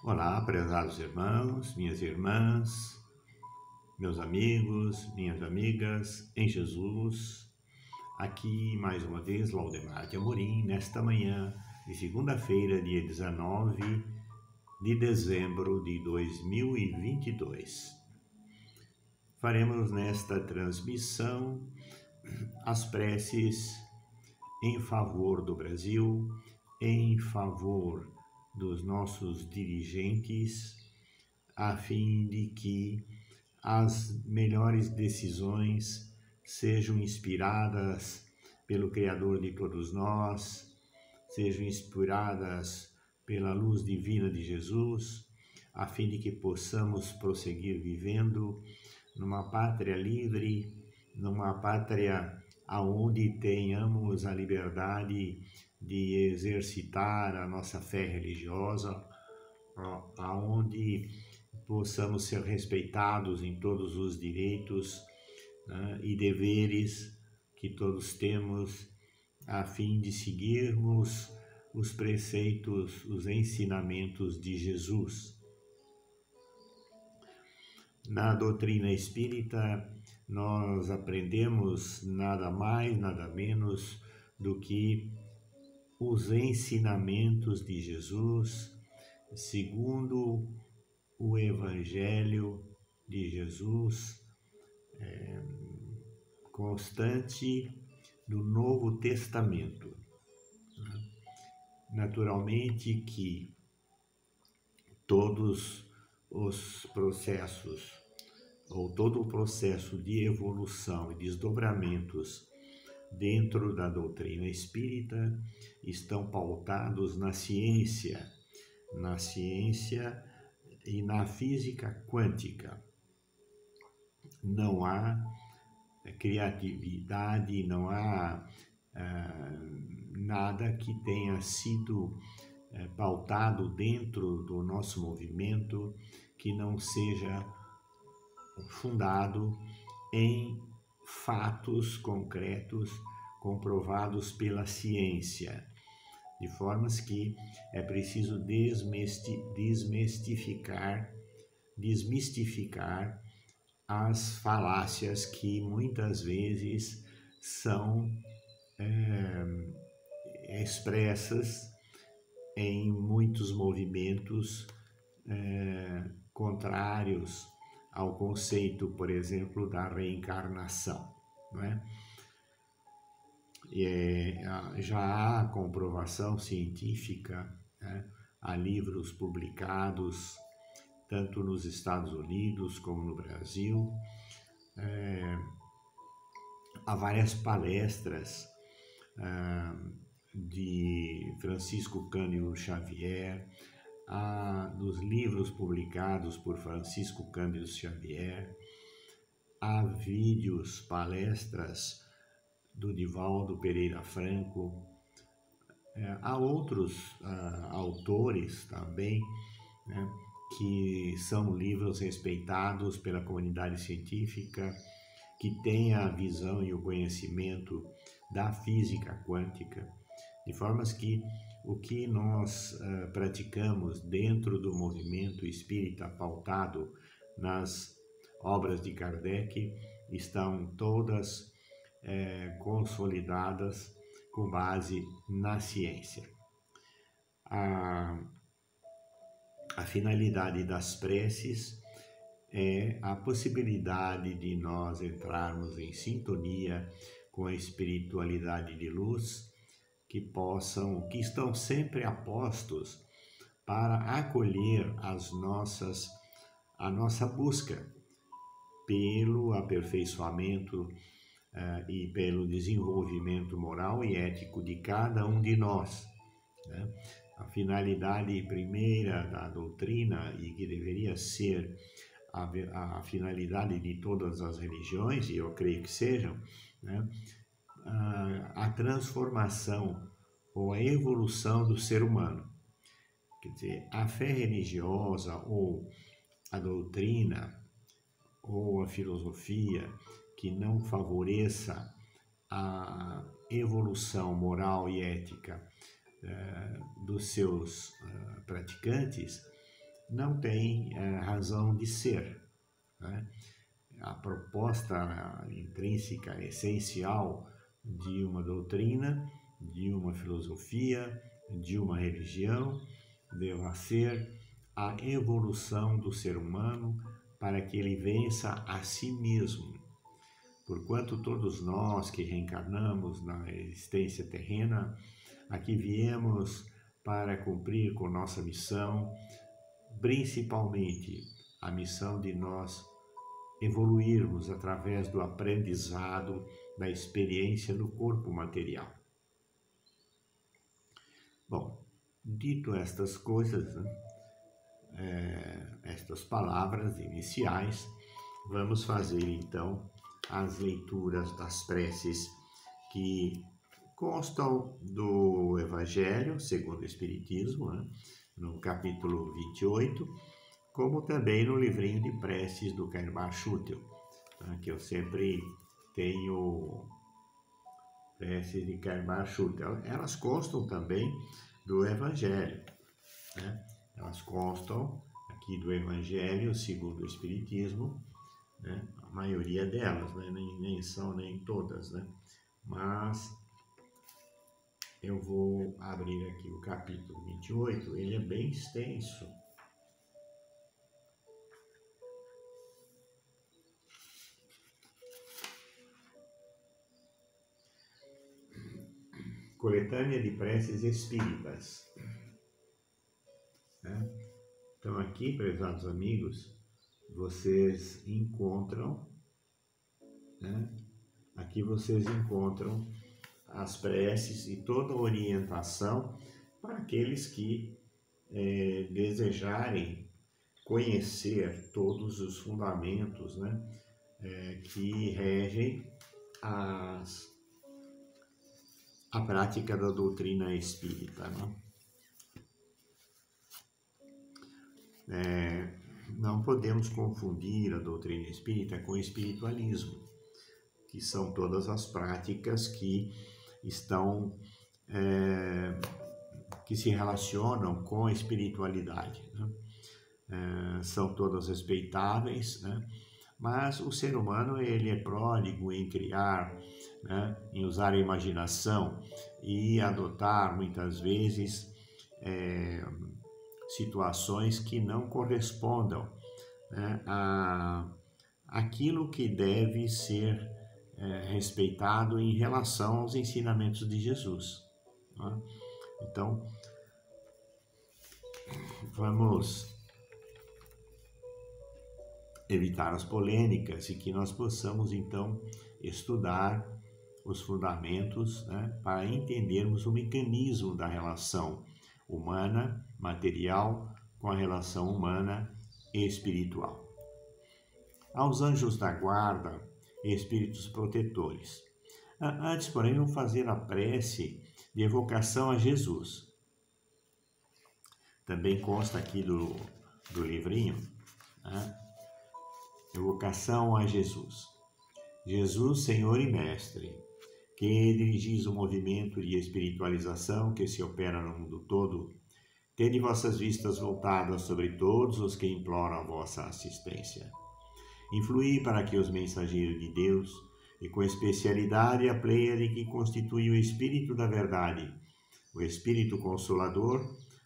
Olá, prezados irmãos, minhas irmãs, meus amigos, minhas amigas em Jesus. Aqui mais uma vez Laudemar de Amorim, nesta manhã de segunda-feira, dia 19 de dezembro de 2022. Faremos nesta transmissão as preces em favor do Brasil, em favor dos nossos dirigentes, a fim de que as melhores decisões sejam inspiradas pelo Criador de todos nós, sejam inspiradas pela luz divina de Jesus, a fim de que possamos prosseguir vivendo numa pátria livre, numa pátria aonde tenhamos a liberdade de exercitar a nossa fé religiosa, aonde possamos ser respeitados em todos os direitos, né, e deveres que todos temos, a fim de seguirmos os preceitos, os ensinamentos de Jesus. Na doutrina espírita, nós aprendemos nada mais, nada menos do que os ensinamentos de Jesus, segundo o Evangelho de Jesus, constante do Novo Testamento. Naturalmente que todos os processos, ou todo o processo de evolução e desdobramentos dentro da doutrina espírita estão pautados na ciência e na física quântica. Não há criatividade, não há nada que tenha sido pautado dentro do nosso movimento que não seja fundado em fatos concretos comprovados pela ciência, de formas que é preciso desmistificar as falácias que muitas vezes são expressas em muitos movimentos contrários ao conceito, por exemplo, da reencarnação, não é? Já há comprovação científica, né? Há livros publicados tanto nos Estados Unidos como no Brasil, há várias palestras de Francisco Cândido Xavier, dos livros publicados por Francisco Cândido Xavier, há vídeos, palestras do Divaldo Pereira Franco, há outros autores também, né, que são livros respeitados pela comunidade científica, que têm a visão e o conhecimento da física quântica, de formas que o que nós praticamos dentro do movimento espírita pautado nas obras de Kardec estão todas consolidadas com base na ciência. A finalidade das preces é a possibilidade de nós entrarmos em sintonia com a espiritualidade de luz, que estão sempre apostos para acolher a nossa busca pelo aperfeiçoamento e pelo desenvolvimento moral e ético de cada um de nós, né? A finalidade primeira da doutrina, e que deveria ser a finalidade de todas as religiões, e eu creio que sejam, né? A transformação ou a evolução do ser humano. Quer dizer, a fé religiosa ou a doutrina ou a filosofia que não favoreça a evolução moral e ética dos seus praticantes não tem razão de ser, né? A proposta intrínseca, essencial de uma doutrina, de uma filosofia, de uma religião, deva ser a evolução do ser humano para que ele vença a si mesmo. Porquanto todos nós que reencarnamos na existência terrena, aqui viemos para cumprir com nossa missão, principalmente a missão de nós evoluirmos através do aprendizado da experiência no corpo material. Bom, dito estas coisas, estas palavras iniciais, vamos fazer então as leituras das preces que constam do Evangelho segundo o Espiritismo, no capítulo 28, como também no livrinho de preces do Kairbar Schutel, que eu sempre tenho preces de Kairbar Schutel. Elas constam também do Evangelho, né? Elas constam aqui do Evangelho segundo o Espiritismo, né? A maioria delas, né? Nem são nem todas, né? Mas eu vou abrir aqui o capítulo 28, ele é bem extenso. Coletânea de preces espíritas. Então aqui, prezados amigos, vocês encontram, aqui vocês encontram as preces e toda a orientação para aqueles que desejarem conhecer todos os fundamentos, que regem a prática da doutrina espírita. Não podemos confundir a doutrina espírita com o espiritualismo, que são todas as práticas que estão, que se relacionam com a espiritualidade, são todas respeitáveis, mas o ser humano ele é pródigo em criar, em usar a imaginação e adotar muitas vezes situações que não correspondam àquilo que deve ser respeitado em relação aos ensinamentos de Jesus. Então, vamos evitar as polêmicas e que nós possamos, então, estudar os fundamentos, para entendermos o mecanismo da relação humana, material, com a relação humana e espiritual. Aos anjos da guarda e espíritos protetores. Antes, porém, vamos fazer a prece de evocação a Jesus. Também consta aqui do livrinho, evocação a Jesus. Jesus, Senhor e Mestre, que dirigis o movimento de espiritualização que se opera no mundo todo, tende vossas vistas voltadas sobre todos os que imploram a vossa assistência. Influí para que os mensageiros de Deus, e com especialidade a pleiade que constitui o Espírito da Verdade, o Espírito Consolador,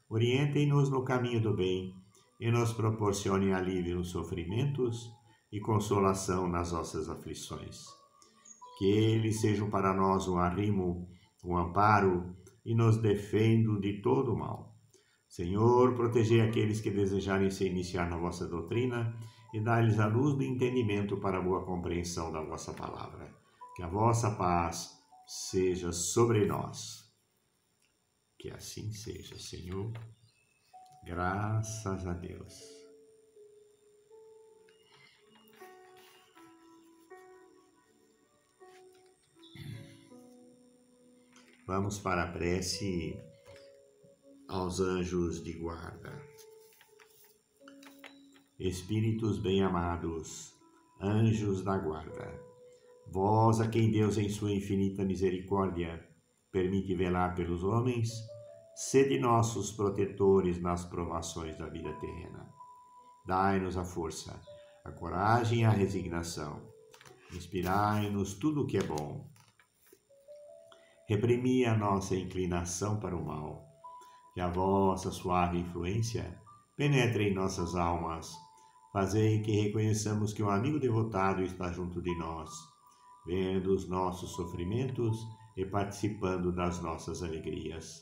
orientem-nos no caminho do bem e nos proporcionem alívio nos sofrimentos e consolação nas nossas aflições. Que eles sejam para nós um arrimo, um amparo e nos defendam de todo o mal. Senhor, protegei aqueles que desejarem se iniciar na vossa doutrina e dai-lhes a luz do entendimento para a boa compreensão da vossa palavra. Que a vossa paz seja sobre nós. Que assim seja, Senhor. Graças a Deus. Vamos para a prece aos anjos de guarda. Espíritos bem-amados, anjos da guarda, vós a quem Deus em sua infinita misericórdia permite velar pelos homens, sede nossos protetores nas provações da vida terrena. Dai-nos a força, a coragem e a resignação. Inspirai-nos tudo o que é bom. Reprimi a nossa inclinação para o mal. Que a vossa suave influência penetre em nossas almas. Fazei que reconheçamos que um amigo devotado está junto de nós, vendo os nossos sofrimentos e participando das nossas alegrias.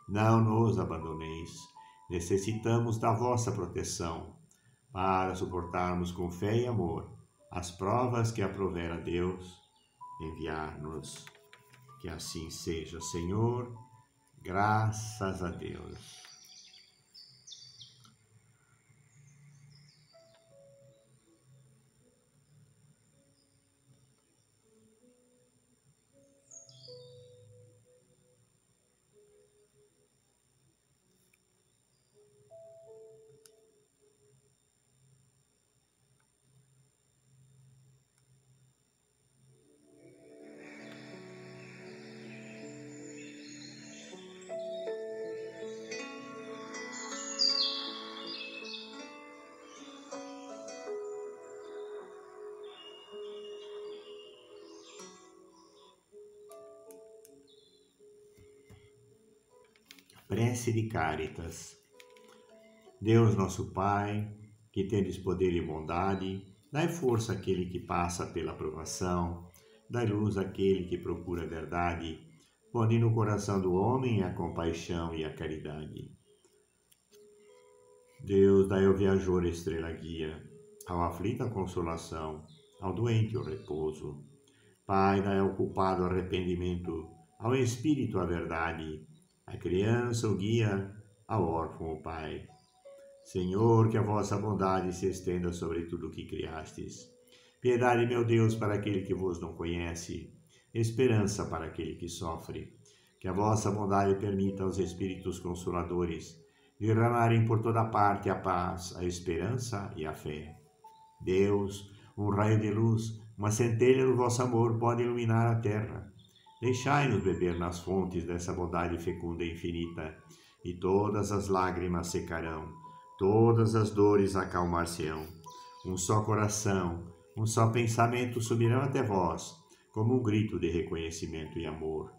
Não nos abandoneis. Necessitamos da vossa proteção para suportarmos com fé e amor as provas que aprover a Deus enviar-nos. Que assim seja, Senhor, graças a Deus. Prece de Cáritas. Deus nosso Pai, que tendes poder e bondade, dai força àquele que passa pela provação, dai luz àquele que procura a verdade, ponde no coração do homem a compaixão e a caridade. Deus, dai ao viajor a estrela guia, ao aflito a consolação, ao doente o repouso. Pai, dai ao culpado arrependimento, ao espírito a verdade, à criança o guia, ao órfão o pai. Senhor, que a vossa bondade se estenda sobre tudo o que criastes. Piedade, meu Deus, para aquele que vos não conhece, esperança para aquele que sofre. Que a vossa bondade permita aos Espíritos Consoladores derramarem por toda parte a paz, a esperança e a fé. Deus, um raio de luz, uma centelha do vosso amor pode iluminar a terra. Deixai-nos beber nas fontes dessa bondade fecunda e infinita, e todas as lágrimas secarão, todas as dores acalmar-se-ão. Um só coração, um só pensamento subirão até vós, como um grito de reconhecimento e amor.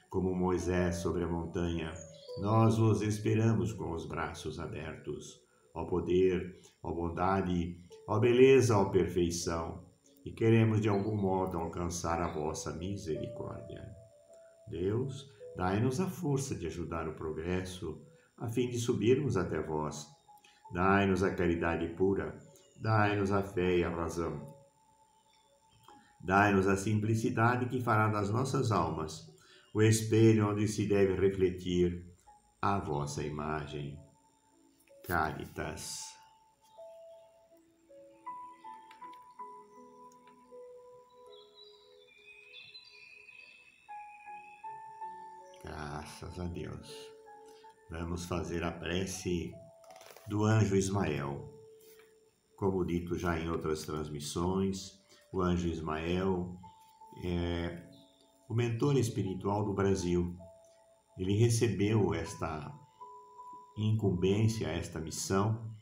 Como Moisés sobre a montanha, nós vos esperamos com os braços abertos. Ó poder, ó bondade, ó beleza, ó perfeição, e queremos de algum modo alcançar a vossa misericórdia. Deus, dai-nos a força de ajudar o progresso, a fim de subirmos até vós. Dai-nos a caridade pura, dai-nos a fé e a razão. Dai-nos a simplicidade que fará das nossas almas o espelho onde se deve refletir a vossa imagem. Cáritas. Graças a Deus. Vamos fazer a prece do anjo Ismael. Como dito já em outras transmissões, o anjo Ismael é o mentor espiritual do Brasil. Ele recebeu esta incumbência, esta missão,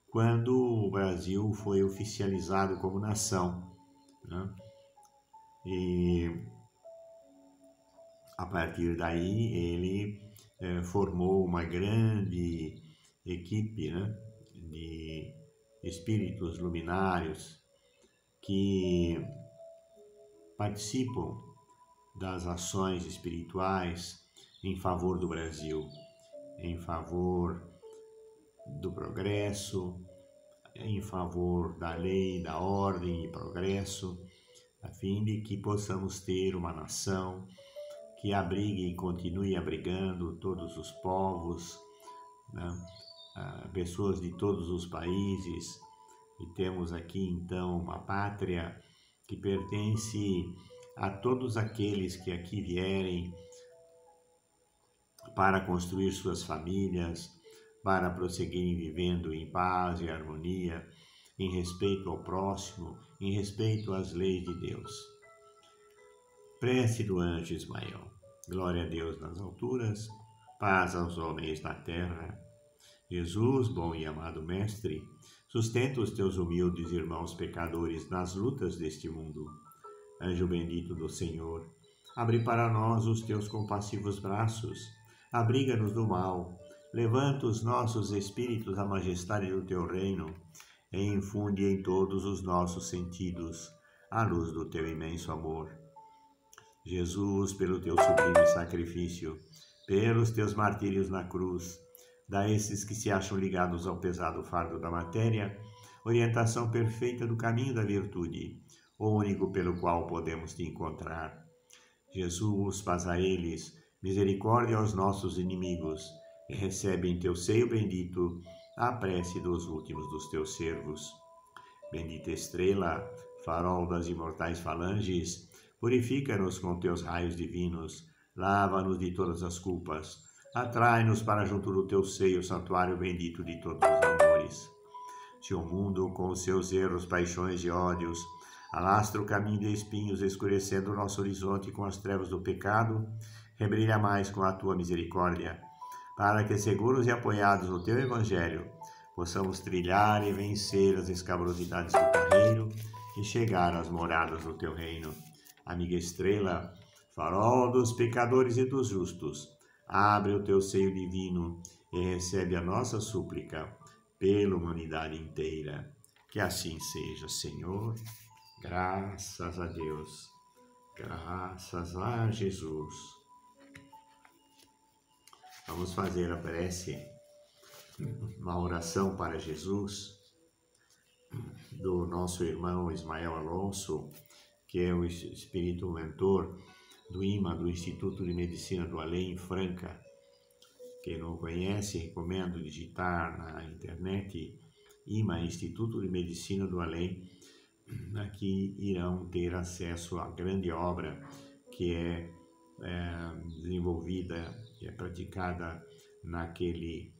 quando o Brasil foi oficializado como nação, né? E a partir daí ele formou uma grande equipe, né, de espíritos luminários que participam das ações espirituais em favor do Brasil, em favor do progresso, em favor da lei, da ordem e progresso, a fim de que possamos ter uma nação que abrigue e continue abrigando todos os povos, né? Pessoas de todos os países, e temos aqui então uma pátria que pertence a todos aqueles que aqui vierem para construir suas famílias, para prosseguirem vivendo em paz e harmonia, em respeito ao próximo, em respeito às leis de Deus. Prece do anjo Ismael. Glória a Deus nas alturas, paz aos homens na terra. Jesus, bom e amado Mestre, Sustenta os teus humildes irmãos pecadores nas lutas deste mundo. Anjo bendito do Senhor, abre para nós os teus compassivos braços, abriga-nos do mal, levanta os nossos espíritos à majestade do teu reino e infunde em todos os nossos sentidos a luz do teu imenso amor. Jesus, pelo teu sublime sacrifício, pelos teus martírios na cruz, dá a esses que se acham ligados ao pesado fardo da matéria, orientação perfeita do caminho da virtude, o único pelo qual podemos te encontrar. Jesus, faz a eles misericórdia aos nossos inimigos e recebe em teu seio bendito a prece dos últimos dos teus servos. Bendita estrela, farol das imortais falanges, purifica-nos com teus raios divinos, lava-nos de todas as culpas, atrai-nos para junto do teu seio, santuário bendito de todos os amores. Se o mundo, com os seus erros, paixões e ódios, alastra o caminho de espinhos, escurecendo o nosso horizonte com as trevas do pecado, rebrilha mais com a tua misericórdia, para que, seguros e apoiados no teu Evangelho, possamos trilhar e vencer as escabrosidades do carreiro e chegar às moradas do teu reino. Amiga estrela, farol dos pecadores e dos justos, abre o teu seio divino e recebe a nossa súplica pela humanidade inteira. Que assim seja, Senhor. Graças a Deus. Graças a Jesus. Vamos fazer a prece, uma oração para Jesus, do nosso irmão Ismael Alonso, que é o espírito mentor do IMA, do Instituto de Medicina do Além, em Franca. Quem não conhece, recomendo digitar na internet IMA, Instituto de Medicina do Além. Aqui irão ter acesso à grande obra que é desenvolvida e é praticada naquele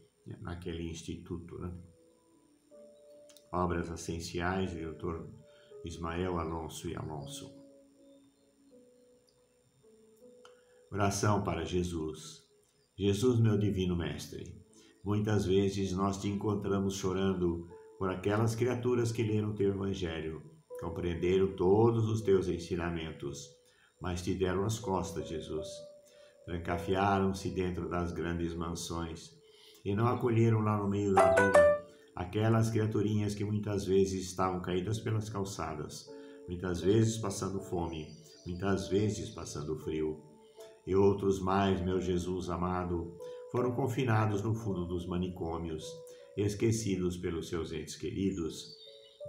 instituto, né? Obras essenciais do Dr. Ismael Alonso e Alonso. Oração para Jesus. Jesus, meu divino mestre, muitas vezes nós te encontramos chorando por aquelas criaturas que leram o teu evangelho, compreenderam todos os teus ensinamentos, mas te deram as costas, Jesus. Trancafiaram-se dentro das grandes mansões e não acolheram lá no meio da rua aquelas criaturinhas que muitas vezes estavam caídas pelas calçadas, muitas vezes passando fome, muitas vezes passando frio. E outros mais, meu Jesus amado, foram confinados no fundo dos manicômios, esquecidos pelos seus entes queridos.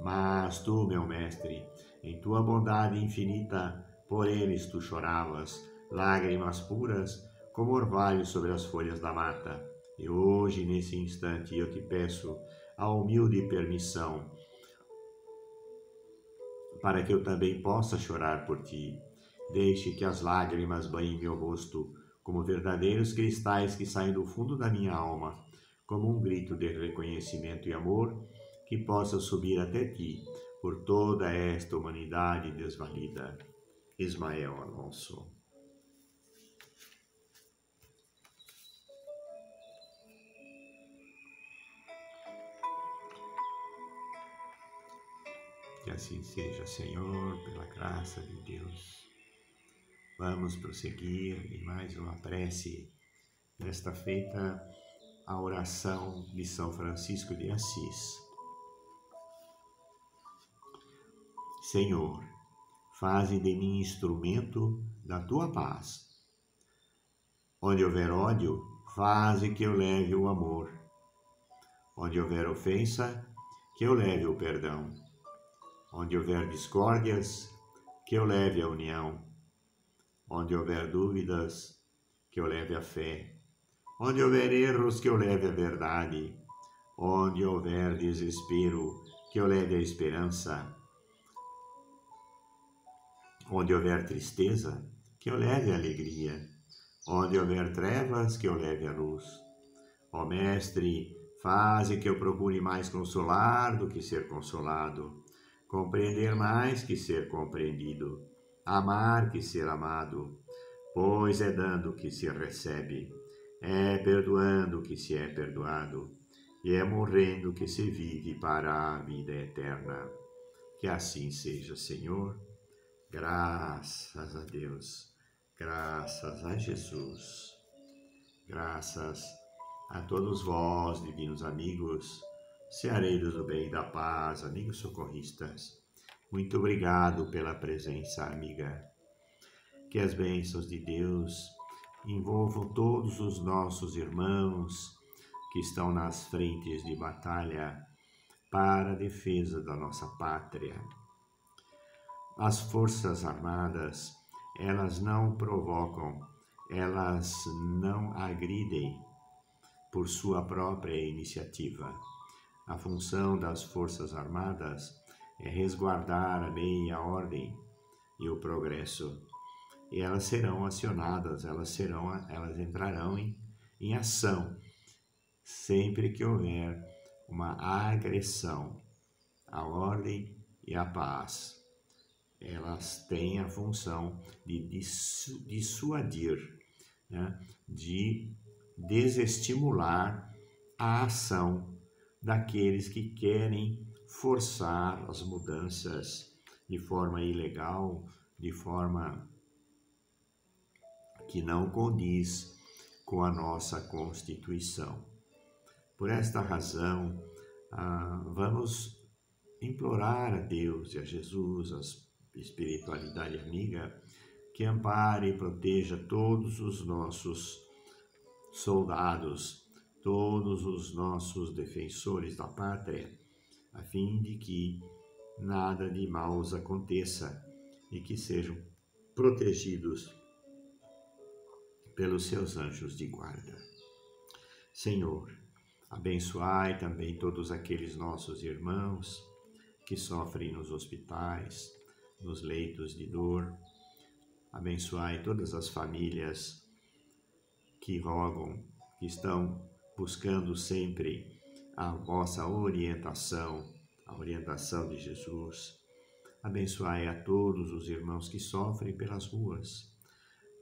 Mas tu, meu mestre, em tua bondade infinita, por eles tu choravas, lágrimas puras, como orvalho sobre as folhas da mata. E hoje, nesse instante, eu te peço a humilde permissão para que eu também possa chorar por ti. Deixe que as lágrimas banhem meu rosto, como verdadeiros cristais que saem do fundo da minha alma, como um grito de reconhecimento e amor que possa subir até ti por toda esta humanidade desvalida. Ismael Alonso. Que assim seja, Senhor, pela graça de Deus. Vamos prosseguir em mais uma prece. Nesta feita, a oração de São Francisco de Assis. Senhor, faze de mim instrumento da tua paz. Onde houver ódio, faze que eu leve o amor. Onde houver ofensa, que eu leve o perdão. Onde houver discórdias, que eu leve a união. Onde houver dúvidas, que eu leve a fé. Onde houver erros, que eu leve a verdade. Onde houver desespero, que eu leve a esperança. Onde houver tristeza, que eu leve a alegria. Onde houver trevas, que eu leve a luz. Ó Mestre, faze que eu procure mais consolar do que ser consolado, compreender mais que ser compreendido, amar que ser amado, pois é dando que se recebe, é perdoando que se é perdoado, e é morrendo que se vive para a vida eterna. Que assim seja, Senhor. Graças a Deus, graças a Jesus, graças a todos vós, divinos amigos, ceareiros do bem e da paz, amigos socorristas. Muito obrigado pela presença, amiga. Que as bênçãos de Deus envolvam todos os nossos irmãos que estão nas frentes de batalha para a defesa da nossa pátria. As Forças Armadas, elas não provocam, elas não agridem por sua própria iniciativa. A função das Forças Armadas é resguardar a lei e a ordem e o progresso. E elas serão acionadas, elas entrarão em ação sempre que houver uma agressão à ordem e à paz. Elas têm a função de dissuadir, né? De desestimular a ação daqueles que querem forçar as mudanças de forma ilegal, de forma que não condiz com a nossa Constituição. Por esta razão, vamos implorar a Deus e a Jesus, a espiritualidade amiga, que ampare e proteja todos os nossos soldados, todos os nossos defensores da pátria, a fim de que nada de mal os aconteça e que sejam protegidos pelos seus anjos de guarda. Senhor, abençoai também todos aqueles nossos irmãos que sofrem nos hospitais, nos leitos de dor. Abençoai todas as famílias que rogam, que estão buscando sempre a vossa orientação, a orientação de Jesus. Abençoai a todos os irmãos que sofrem pelas ruas,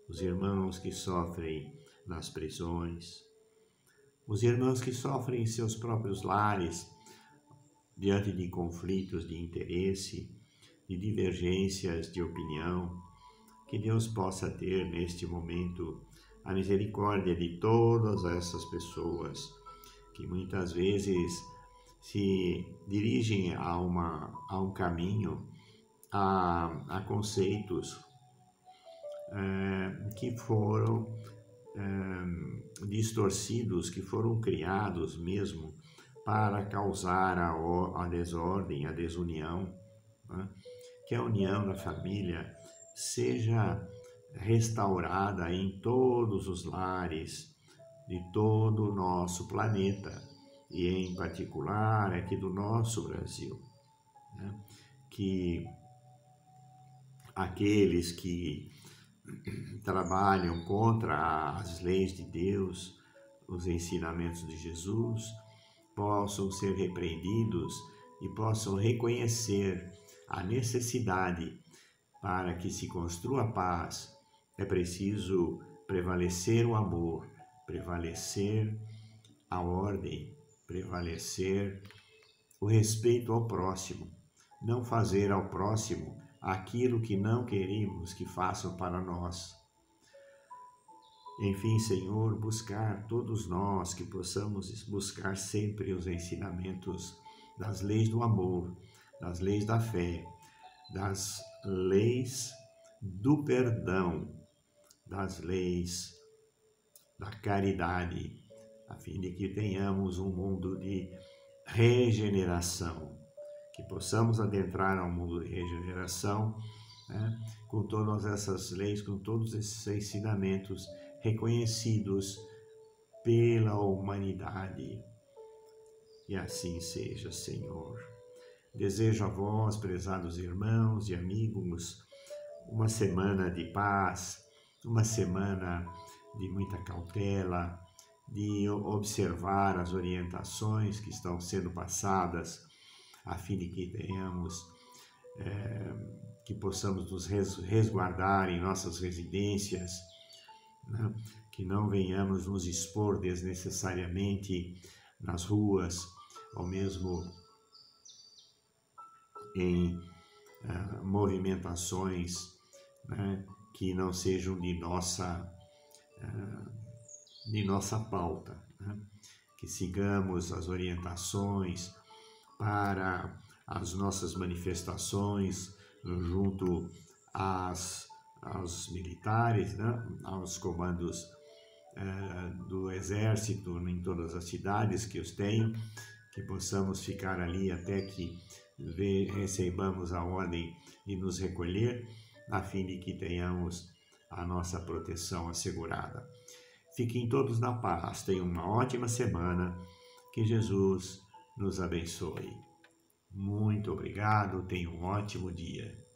os irmãos que sofrem nas prisões, os irmãos que sofrem em seus próprios lares, diante de conflitos de interesse, de divergências de opinião. Que Deus possa ter neste momento a misericórdia de todas essas pessoas que muitas vezes se dirigem a um caminho, a conceitos que foram distorcidos, que foram criados mesmo para causar a desordem, a desunião, né? Que a união da família seja restaurada em todos os lares de todo o nosso planeta e em particular aqui do nosso Brasil, né? Que aqueles que trabalham contra as leis de Deus, os ensinamentos de Jesus, possam ser repreendidos e possam reconhecer a necessidade para que se construa a paz. É preciso prevalecer o amor, prevalecer a ordem, prevalecer o respeito ao próximo, não fazer ao próximo aquilo que não queremos que façam para nós. Enfim, Senhor, buscar todos nós que possamos buscar sempre os ensinamentos das leis do amor, das leis da fé, das leis do perdão, das leis da caridade, a fim de que tenhamos um mundo de regeneração, que possamos adentrar ao mundo de regeneração, né, com todas essas leis, com todos esses ensinamentos reconhecidos pela humanidade. E assim seja, Senhor. Desejo a vós, prezados irmãos e amigos, uma semana de paz, uma semana de muita cautela, de observar as orientações que estão sendo passadas, a fim de que tenhamos, que possamos nos resguardar em nossas residências, né? Que não venhamos nos expor desnecessariamente nas ruas, ou mesmo em movimentações, né, que não sejam de nossa pauta, né? Que sigamos as orientações para as nossas manifestações junto aos militares, né? Aos comandos do Exército em todas as cidades que os tenham, que possamos ficar ali até que recebamos a ordem de nos recolher, a fim de que tenhamos a nossa proteção assegurada. Fiquem todos na paz, tenham uma ótima semana, que Jesus nos abençoe. Muito obrigado, tenham um ótimo dia.